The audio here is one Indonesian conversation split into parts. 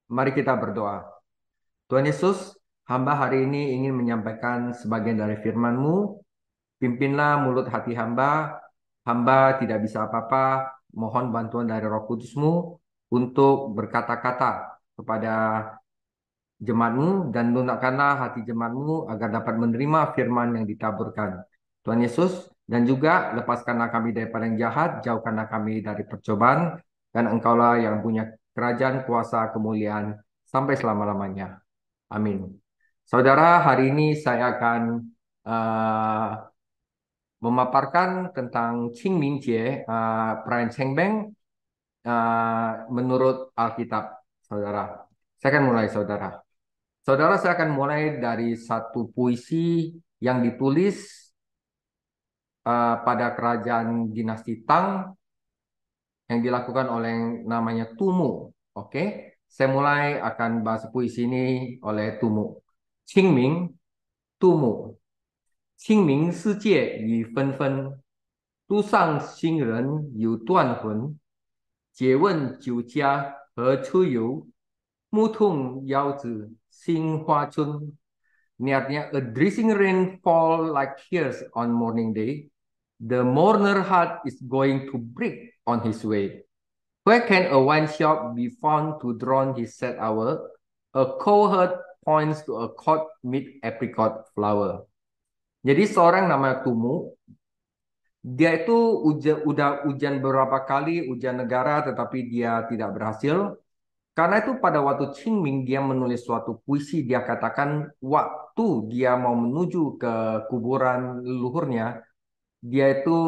Mari kita berdoa. Tuhan Yesus, hamba hari ini ingin menyampaikan sebagian dari firman-Mu. Pimpinlah mulut hati hamba. Hamba tidak bisa apa-apa. Mohon bantuan dari Roh Kudus-Mu untuk berkata-kata kepada jemaat-Mu dan lunakkanlah hati jemaat-Mu agar dapat menerima firman yang ditaburkan. Tuhan Yesus, dan juga lepaskanlah kami daripada yang jahat, jauhkanlah kami dari percobaan, dan Engkaulah yang punya kerajaan, kuasa, kemuliaan sampai selama-lamanya. Amin. Saudara, hari ini saya akan uh, memaparkan tentang Qingming Jie, perayaan Chengbeng, menurut Alkitab, saudara. Saya akan mulai, saudara. Saudara, saya akan mulai dari satu puisi yang ditulis pada kerajaan dinasti Tang yang dilakukan oleh yang namanya Tumu. Oke, saya mulai akan bahas puisi ini oleh Tumu. Qingming, Tumu. 清明世界雨纷纷，都上行人有断魂。借问酒家何处有？牧童遥指杏花村。Niatnya, a drizzling rain fall like tears on morning day. The mourner heart is going to break on his way. Where can a wine shop be found to drown his sad hour? A cowherd points to a court mid apricot flower. Jadi seorang namanya Tumu, dia itu udah ujian beberapa kali, ujian negara, tetapi dia tidak berhasil. Karena itu pada waktu Qingming dia menulis suatu puisi, dia katakan waktu dia mau menuju ke kuburan leluhurnya, dia itu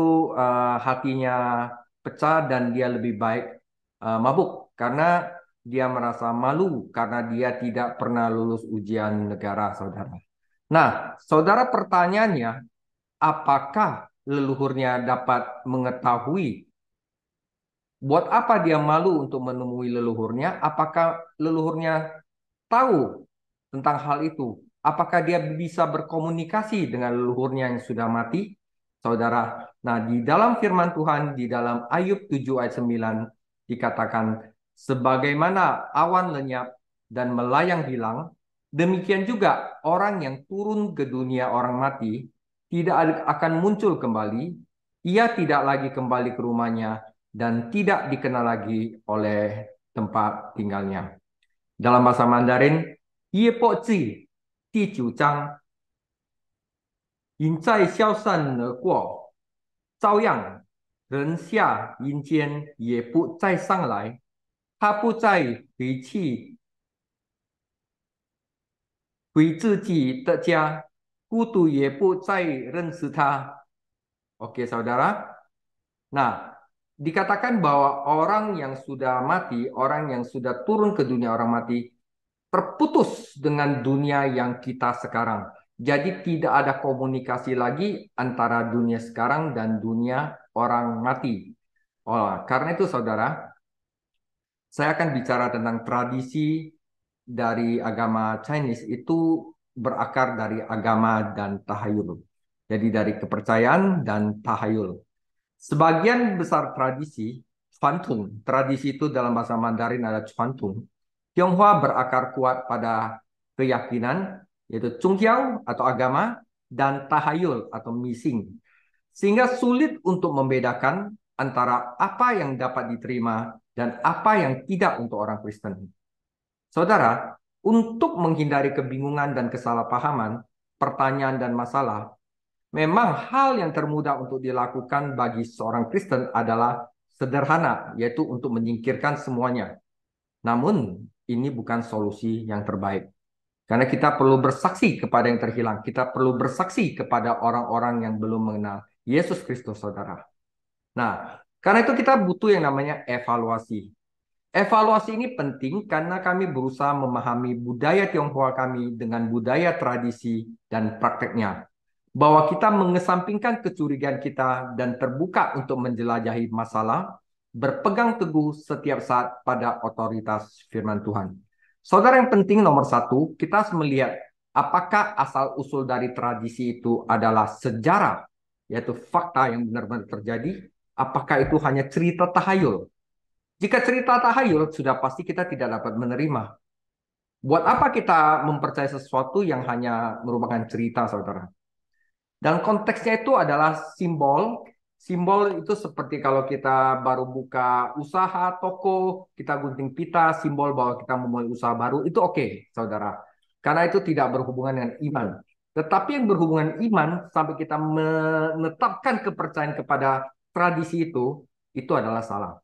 hatinya pecah dan dia lebih baik mabuk karena dia merasa malu karena dia tidak pernah lulus ujian negara, saudara. Nah, saudara, pertanyaannya, apakah leluhurnya dapat mengetahui buat apa dia malu untuk menemui leluhurnya? Apakah leluhurnya tahu tentang hal itu? Apakah dia bisa berkomunikasi dengan leluhurnya yang sudah mati? Saudara, nah di dalam firman Tuhan, di dalam Ayub 7 ayat 9 dikatakan, sebagaimana awan lenyap dan melayang hilang, demikian juga orang yang turun ke dunia orang mati tidak akan muncul kembali, ia tidak lagi kembali ke rumahnya dan tidak dikenal lagi oleh tempat tinggalnya. Dalam bahasa Mandarin, Ye Po Zi 第9章隐在消散而过，照样人下阴间也不再上来，他不再回自己的家，孤独也不再认识他。Oke, saudara. Nah, dikatakan bahwa orang yang sudah mati, orang yang sudah turun ke dunia orang mati, terputus dengan dunia yang kita sekarang. Jadi tidak ada komunikasi lagi antara dunia sekarang dan dunia orang mati. Oh, karena itu saudara, saya akan bicara tentang tradisi dari agama Chinese itu berakar dari agama dan tahayul. Jadi dari kepercayaan dan tahayul. Sebagian besar tradisi, Fantung, tradisi itu dalam bahasa Mandarin ada Fantung. Tionghoa berakar kuat pada keyakinan, yaitu Chungqiao atau agama, dan tahayul atau mising. Sehingga sulit untuk membedakan antara apa yang dapat diterima dan apa yang tidak untuk orang Kristen. Saudara, untuk menghindari kebingungan dan kesalahpahaman, pertanyaan dan masalah, memang hal yang termudah untuk dilakukan bagi seorang Kristen adalah sederhana, yaitu untuk menyingkirkan semuanya. Namun, ini bukan solusi yang terbaik. Karena kita perlu bersaksi kepada yang terhilang. Kita perlu bersaksi kepada orang-orang yang belum mengenal Yesus Kristus, saudara. Nah, karena itu kita butuh yang namanya evaluasi. Evaluasi ini penting karena kami berusaha memahami budaya Tionghoa kami dengan budaya tradisi dan prakteknya. Bahwa kita mengesampingkan kecurigaan kita dan terbuka untuk menjelajahi masalah, berpegang teguh setiap saat pada otoritas firman Tuhan. Saudara, yang penting nomor satu, kita harus melihat apakah asal-usul dari tradisi itu adalah sejarah, yaitu fakta yang benar-benar terjadi, apakah itu hanya cerita tahayul. Jika cerita tahayul, sudah pasti kita tidak dapat menerima. Buat apa kita mempercayai sesuatu yang hanya merupakan cerita, saudara? Dan konteksnya itu adalah simbol. Simbol itu seperti kalau kita baru buka usaha toko, kita gunting pita, simbol bahwa kita memulai usaha baru, itu oke, saudara. Karena itu tidak berhubungan dengan iman. Tetapi yang berhubungan iman, sampai kita menetapkan kepercayaan kepada tradisi itu adalah salah.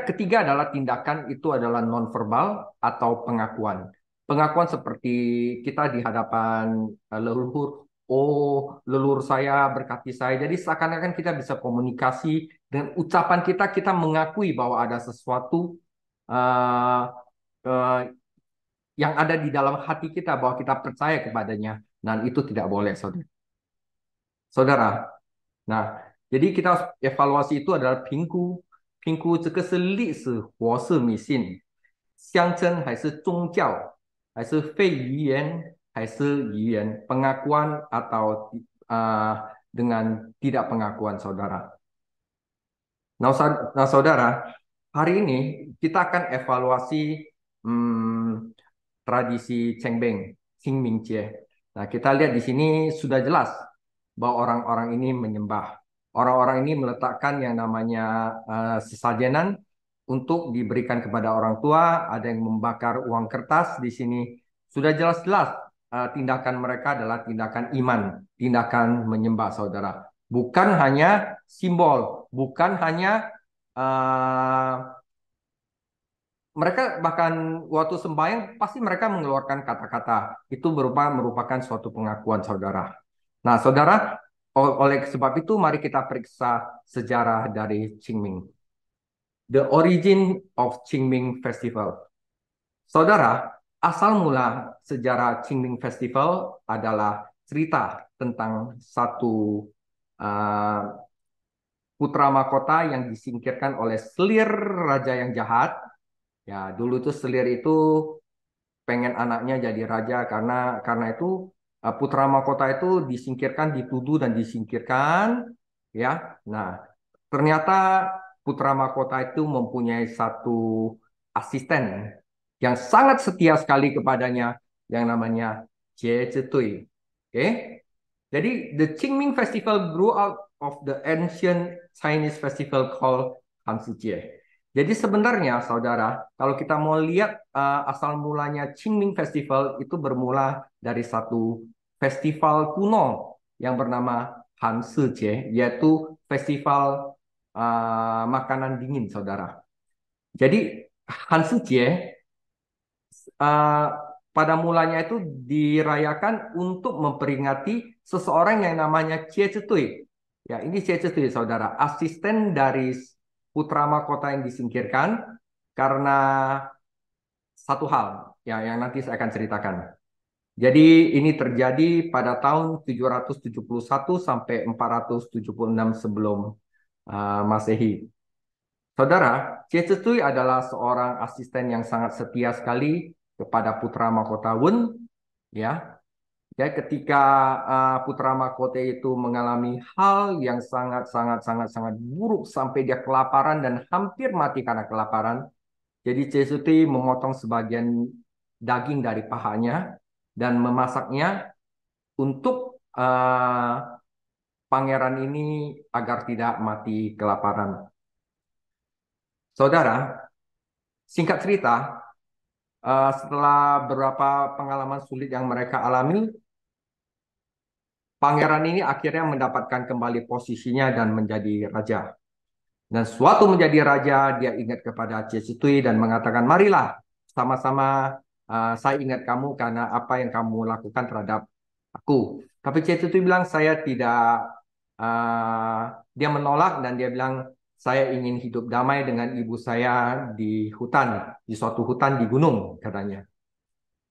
Ketiga adalah tindakan itu adalah nonverbal atau pengakuan. Pengakuan seperti kita di hadapan leluhur, oh leluhur saya berkati saya. Jadi seakan-akan kita bisa komunikasi dengan ucapan kita, kita mengakui bahwa ada sesuatu uh, uh, yang ada di dalam hati kita bahwa kita percaya kepadanya. Dan itu tidak boleh, saudara. Saudara, nah, jadi kita evaluasi itu adalah 评估这个是历史或是迷信，象征还是宗教，还是非语言还是语言pengakuan atau dengan tidak pengakuan saudara. Nah, saudara, hari ini kita akan evaluasi hmm, tradisi Cengbeng, Qingmingjie. Nah, kita lihat di sini sudah jelas bahwa orang-orang ini menyembah. Orang-orang ini meletakkan yang namanya sesajenan untuk diberikan kepada orang tua. Ada yang membakar uang kertas di sini. Sudah jelas-jelas tindakan mereka adalah tindakan iman, tindakan menyembah, saudara. Bukan hanya simbol, bukan hanya uh, mereka bahkan waktu sembahyang pasti mereka mengeluarkan kata-kata itu merupakan suatu pengakuan saudara. Nah, saudara, oleh sebab itu mari kita periksa sejarah dari Qingming. The origin of Qingming Festival. Saudara, asal mula sejarah Qingming Festival adalah cerita tentang satu uh, putra mahkota yang disingkirkan oleh selir raja yang jahat. Ya, dulu tuh selir itu pengen anaknya jadi raja karena itu putra mahkota itu disingkirkan, dituduh dan disingkirkan, ya. Nah, ternyata putra mahkota itu mempunyai satu asisten yang sangat setia sekali kepadanya yang namanya Jie Zhetui. Oke. Jadi the Qingming Festival grew out of the ancient Chinese festival called Hanzijie. Jadi sebenarnya saudara, kalau kita mau lihat asal mulanya Qingming Festival itu bermula dari satu festival kuno yang bernama Han Shijie, yaitu festival makanan dingin, saudara. Jadi Han Shijie uh, pada mulanya itu dirayakan untuk memperingati seseorang yang namanya Jie Zhetui. Ya, ini Jie Zhetui, saudara, asisten dari putra mahkota yang disingkirkan karena satu hal yang nanti saya akan ceritakan. Jadi ini terjadi pada tahun 771 sampai 476 sebelum Masehi. Saudara, Jie Zhetui adalah seorang asisten yang sangat setia sekali kepada putra mahkota Wen, ya. Ya, ketika putra mahkota itu mengalami hal yang sangat sangat sangat sangat buruk sampai dia kelaparan dan hampir mati karena kelaparan. Jadi Jie Zhetui memotong sebagian daging dari pahanya dan memasaknya untuk pangeran ini agar tidak mati kelaparan. Saudara, singkat cerita, setelah beberapa pengalaman sulit yang mereka alami, pangeran ini akhirnya mendapatkan kembali posisinya dan menjadi raja. Dan suatu menjadi raja, dia ingat kepada Cicitui dan mengatakan, marilah sama-sama saya ingat kamu karena apa yang kamu lakukan terhadap aku. Tapi Cicitui bilang, saya tidak, dia menolak dan dia bilang, saya ingin hidup damai dengan ibu saya di hutan, di suatu hutan di gunung, katanya.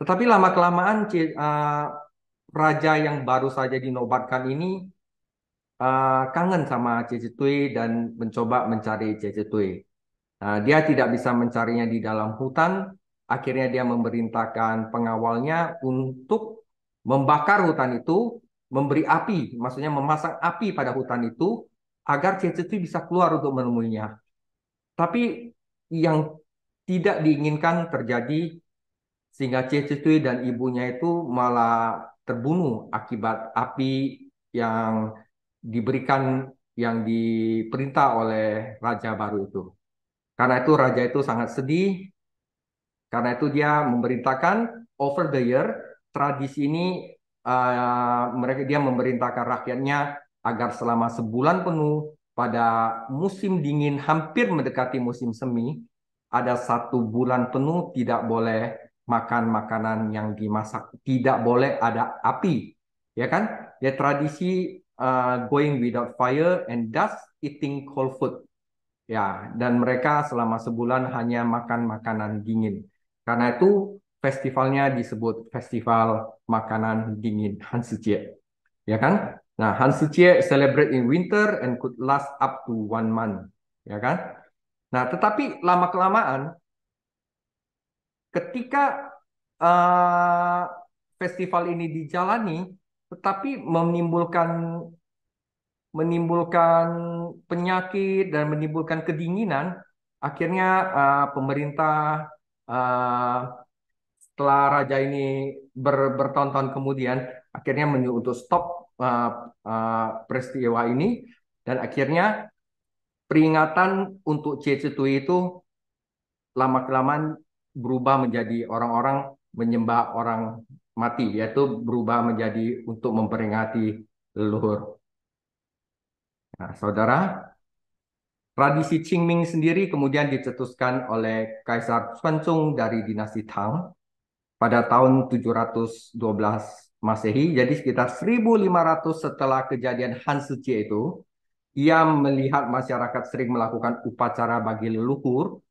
Tetapi lama-kelamaan raja yang baru saja dinobatkan ini kangen sama Cecitui dan mencoba mencari Cecitui. Nah, dia tidak bisa mencarinya di dalam hutan. Akhirnya dia memerintahkan pengawalnya untuk membakar hutan itu, memberi api, maksudnya memasang api pada hutan itu agar Cecitui bisa keluar untuk menemuinya. Tapi yang tidak diinginkan terjadi sehingga Cicitui dan ibunya itu malah terbunuh akibat api yang diberikan, yang diperintah oleh raja baru itu. Karena itu raja itu sangat sedih. Karena itu dia memerintahkan over the year, tradisi ini dia memerintahkan rakyatnya agar selama sebulan penuh pada musim dingin hampir mendekati musim semi, ada 1 bulan penuh tidak boleh makan makanan yang dimasak, tidak boleh ada api, ya kan? Ya tradisi going without fire and thus eating cold food. Ya, dan mereka selama sebulan hanya makan makanan dingin. Karena itu festivalnya disebut Festival Makanan Dingin Hansucie. Ya kan? Nah, Hansucie celebrate in winter and could last up to 1 month. Ya kan? Nah, tetapi lama-kelamaan ketika uh, festival ini dijalani, tetapi menimbulkan penyakit dan menimbulkan kedinginan, akhirnya pemerintah uh, setelah raja ini bertahun-tahun kemudian akhirnya menyuruh untuk stop peristiwa ini, dan akhirnya peringatan untuk Cecetui itu lama-kelamaan berubah menjadi orang-orang menyembah orang mati, yaitu berubah menjadi untuk memperingati leluhur. Nah, saudara, tradisi Qingming sendiri kemudian dicetuskan oleh Kaisar Xuanzong dari dinasti Tang pada tahun 712 Masehi. Jadi sekitar 1500 setelah kejadian Han Suci itu, ia melihat masyarakat sering melakukan upacara bagi leluhur,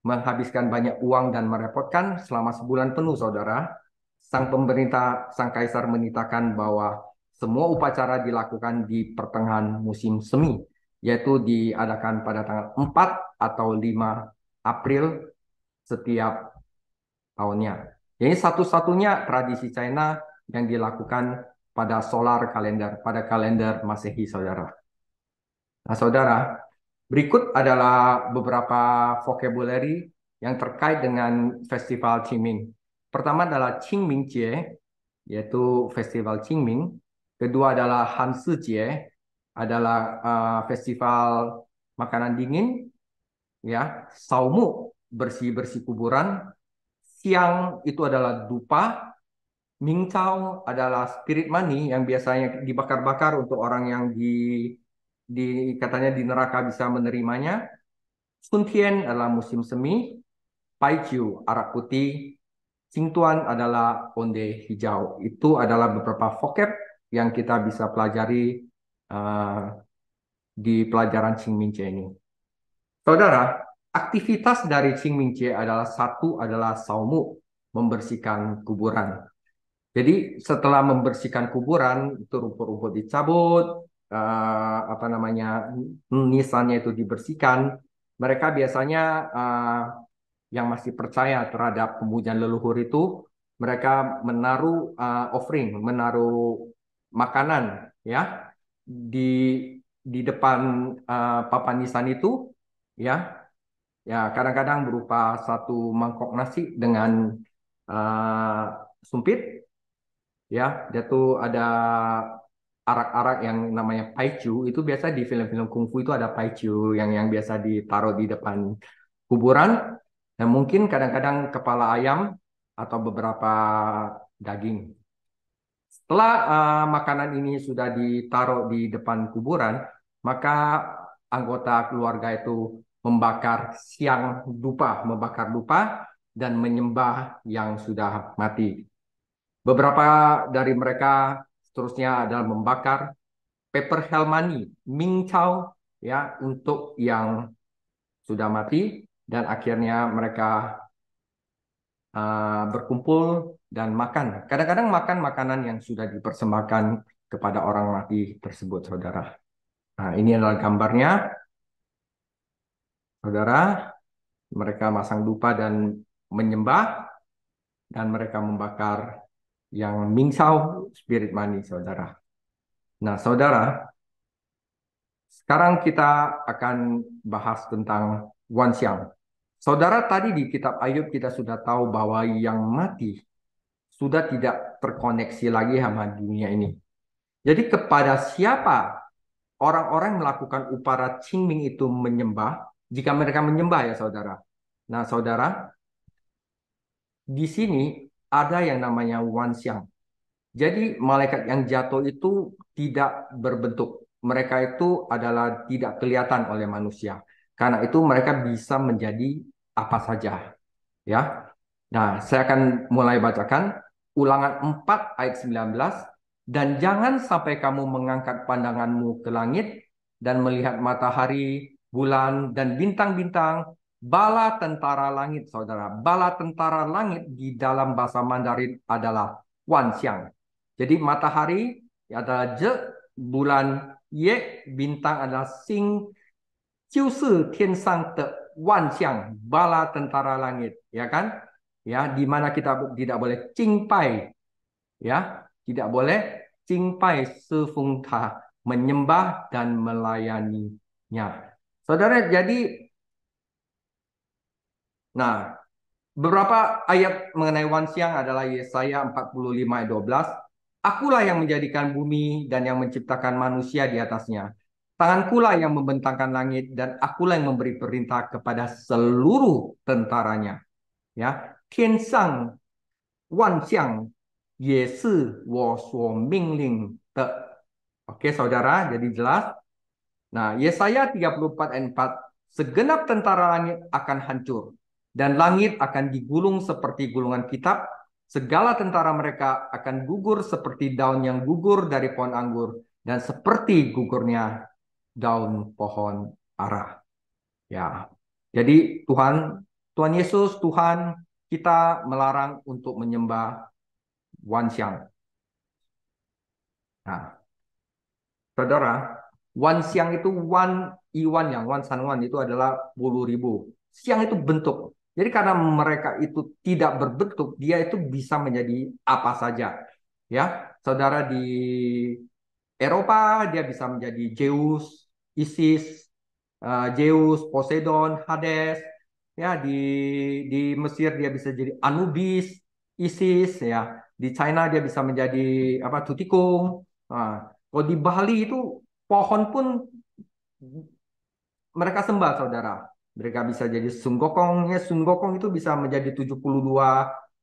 menghabiskan banyak uang dan merepotkan selama sebulan penuh, saudara. Sang kaisar menitahkan bahwa semua upacara dilakukan di pertengahan musim semi, yaitu diadakan pada tanggal 4 atau 5 April setiap tahunnya. Ini satu-satunya tradisi China yang dilakukan pada solar kalender, pada kalender Masehi, saudara. Nah, saudara, berikut adalah beberapa vocabulary yang terkait dengan festival Qingming. Pertama adalah Qingming Jie, yaitu festival Qingming. Kedua adalah Han Si Jie, adalah festival makanan dingin, ya. Saumu, bersih-bersih kuburan. Siang itu adalah dupa. Mingcao adalah spirit money yang biasanya dibakar-bakar untuk orang yang katanya di neraka bisa menerimanya. Suntian adalah musim semi. Paijiu, arak putih. Jingtuan adalah onde hijau. Itu adalah beberapa vocab yang kita bisa pelajari uh, di pelajaran Qingmingce ini. Saudara, aktivitas dari Qingmingce adalah satu adalah saumu, membersihkan kuburan. Jadi setelah membersihkan kuburan, itu rumput-rumput dicabut, apa namanya, nisannya itu dibersihkan. Mereka biasanya yang masih percaya terhadap pemujaan leluhur itu, mereka menaruh offering, menaruh makanan, ya, di depan papan nisan itu, ya, ya kadang-kadang berupa satu mangkok nasi dengan sumpit, ya, dia tuh ada arak-arak yang namanya paicu. Itu biasa di film-film kungfu itu ada paicu yang biasa ditaruh di depan kuburan, dan mungkin kadang-kadang kepala ayam atau beberapa daging. Setelah makanan ini sudah ditaruh di depan kuburan, maka anggota keluarga itu membakar dupa dan menyembah yang sudah mati. Beberapa dari mereka seterusnya adalah membakar paper helmani, mingcau, ya, untuk yang sudah mati, dan akhirnya mereka berkumpul dan makan. Kadang-kadang makan makanan yang sudah dipersembahkan kepada orang mati tersebut, saudara. Nah, ini adalah gambarnya, saudara. Mereka masang dupa dan menyembah, dan mereka membakar yang mingsau, spirit money, saudara. Nah, saudara, sekarang kita akan bahas tentang Wanxiang. Saudara, tadi di kitab Ayub kita sudah tahu bahwa yang mati sudah tidak terkoneksi lagi sama dunia ini. Jadi kepada siapa orang-orang melakukan upara Qingming itu menyembah, jika mereka menyembah ya saudara. Nah saudara, di sini ada yang namanya Wanxiang. Jadi malaikat yang jatuh itu tidak berbentuk. Mereka itu adalah tidak kelihatan oleh manusia. Karena itu mereka bisa menjadi apa saja. Ya. Nah, saya akan mulai bacakan Ulangan 4 ayat 19. Dan jangan sampai kamu mengangkat pandanganmu ke langit dan melihat matahari, bulan, dan bintang-bintang, bala tentara langit, saudara. Bala tentara langit di dalam bahasa Mandarin adalah Wan Xiang. Jadi matahari adalah Je, bulan Ye, bintang adalah Xing, Jiu Si Tian Sang De Wan Xiang, bala tentara langit, ya kan? Ya, di mana kita tidak boleh cingpai, ya, tidak boleh cingpai sefung ta, menyembah dan melayaninya. Saudara, jadi, nah, beberapa ayat mengenai Wan Xiang adalah Yesaya 45 ayat 12. Akulah yang menjadikan bumi dan yang menciptakan manusia di atasnya. Tangankulah yang membentangkan langit dan akulah yang memberi perintah kepada seluruh tentaranya. Ya, Tian Sang Wan Xiang ye si wo suo mingling de. Oke, saudara, jadi jelas. Nah, Yesaya 34 ayat 4, segenap tentara langit akan hancur, dan langit akan digulung seperti gulungan kitab, segala tentara mereka akan gugur seperti daun yang gugur dari pohon anggur, dan seperti gugurnya daun pohon ara. Ya, jadi Tuhan Yesus, Tuhan kita melarang untuk menyembah Wanxiang. Nah, saudara, Wan Siang itu Wan Iwan yang Wan San Wan itu adalah 10.000. Siang itu bentuk. Jadi karena mereka itu tidak berbentuk, dia itu bisa menjadi apa saja. Ya, saudara di Eropa dia bisa menjadi Zeus, Isis, Zeus, Poseidon, Hades. Ya, di Mesir dia bisa jadi Anubis, Isis. Ya, di China dia bisa menjadi apa Tutikung. Nah, kalau di Bali itu pohon pun mereka sembah, saudara. Mereka bisa jadi Sun Gokong. Ya, Sun Gokong itu bisa menjadi 72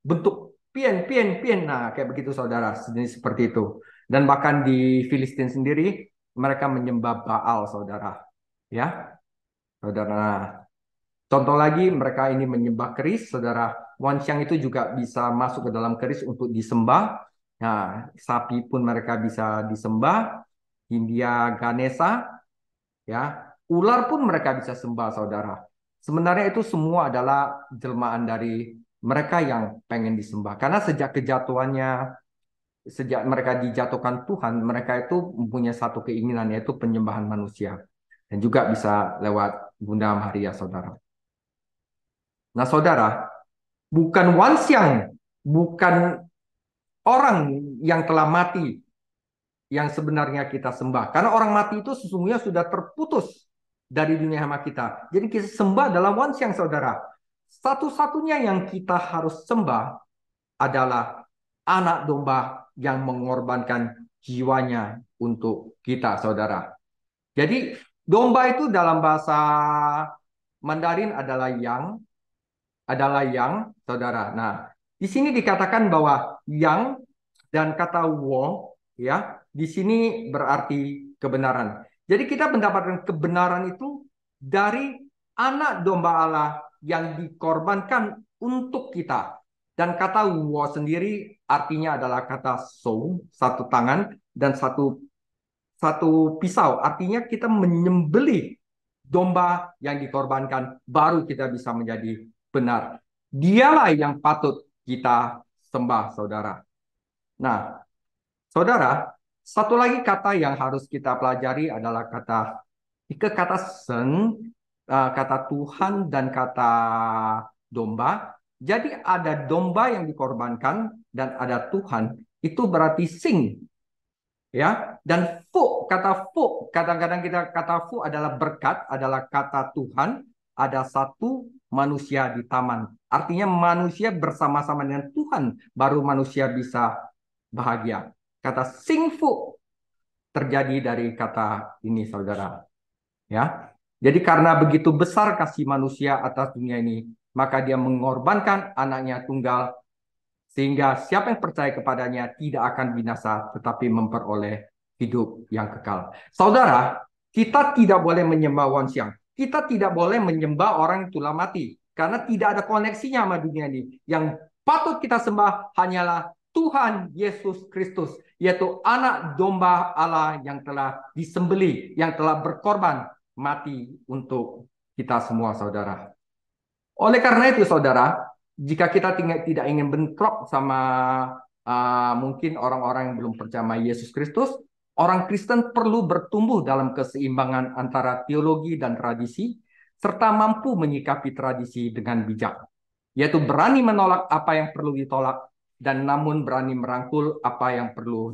bentuk pien, pien, pien. Nah, kayak begitu, saudara. Sejenis seperti itu. Dan bahkan di Filistin sendiri, mereka menyembah Baal, saudara. Ya, saudara. Nah, contoh lagi, mereka ini menyembah keris, saudara. Wanxiang itu juga bisa masuk ke dalam keris untuk disembah. Nah, sapi pun mereka bisa disembah. Hindia Ganesha, ya, ular pun mereka bisa sembah, saudara. Sebenarnya itu semua adalah jelmaan dari mereka yang pengen disembah. Karena sejak kejatuhannya, sejak mereka dijatuhkan Tuhan, mereka itu mempunyai satu keinginan, yaitu penyembahan manusia. Dan juga bisa lewat Bunda Maria, saudara. Nah, saudara, bukan Wanxiang, bukan orang yang telah mati yang sebenarnya kita sembah. Karena orang mati itu sesungguhnya sudah terputus dari dunia hama kita. Jadi kita sembah dalam Wanxiang, saudara. Satu-satunya yang kita harus sembah adalah anak domba yang mengorbankan jiwanya untuk kita, saudara. Jadi domba itu dalam bahasa Mandarin adalah yang, saudara. Nah, di sini dikatakan bahwa yang dan kata wo, ya, di sini berarti kebenaran. Jadi kita mendapatkan kebenaran itu dari anak domba Allah yang dikorbankan untuk kita. Dan kata wo sendiri artinya adalah kata so, satu tangan dan satu satu pisau. Artinya kita menyembelih domba yang dikorbankan, baru kita bisa menjadi benar. Dialah yang patut kita sembah, saudara. Nah, saudara, satu lagi kata yang harus kita pelajari adalah kata sen, kata Tuhan dan kata domba. Jadi ada domba yang dikorbankan dan ada Tuhan. Itu berarti sing, ya. Dan fu kadang-kadang kita kata fu adalah berkat, adalah kata Tuhan. Ada satu manusia di taman. Artinya manusia bersama-sama dengan Tuhan baru manusia bisa bahagia. Kata singfu terjadi dari kata ini, saudara. Ya, jadi karena begitu besar kasih manusia atas dunia ini, maka dia mengorbankan anaknya tunggal, sehingga siapa yang percaya kepadanya tidak akan binasa, tetapi memperoleh hidup yang kekal. Saudara, kita tidak boleh menyembah Wan Xiang. Kita tidak boleh menyembah orang yang telah mati, karena tidak ada koneksinya sama dunia ini. Yang patut kita sembah hanyalah Tuhan Yesus Kristus, yaitu anak domba Allah yang telah disembelih, yang telah berkorban mati untuk kita semua, saudara. Oleh karena itu, saudara, jika kita tidak ingin bentrok sama mungkin orang-orang yang belum percaya sama Yesus Kristus, orang Kristen perlu bertumbuh dalam keseimbangan antara teologi dan tradisi, serta mampu menyikapi tradisi dengan bijak, yaitu berani menolak apa yang perlu ditolak, dan namun berani merangkul apa yang perlu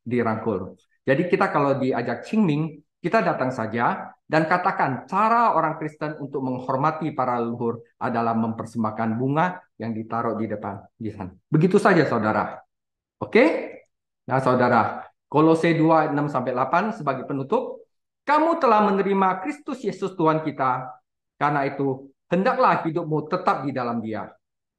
dirangkul. Jadi kita kalau diajak Qingming, kita datang saja dan katakan cara orang Kristen untuk menghormati para leluhur adalah mempersembahkan bunga yang ditaruh di depan di sana. Begitu saja, saudara. Oke? Nah, saudara, Kolose 2, 6-8 sebagai penutup, kamu telah menerima Kristus Yesus Tuhan kita, karena itu hendaklah hidupmu tetap di dalam Dia.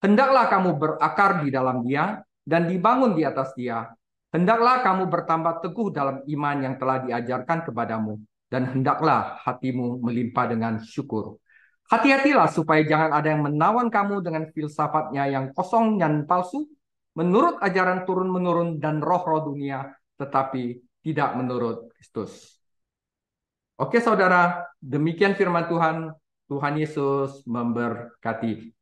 Hendaklah kamu berakar di dalam Dia dan dibangun di atas Dia. Hendaklah kamu bertambah teguh dalam iman yang telah diajarkan kepadamu, dan hendaklah hatimu melimpah dengan syukur. Hati-hatilah supaya jangan ada yang menawan kamu dengan filsafatnya yang kosong dan palsu, menurut ajaran turun-menurun dan roh-roh dunia, tetapi tidak menurut Kristus. Oke, saudara, demikian firman Tuhan. Tuhan Yesus memberkati.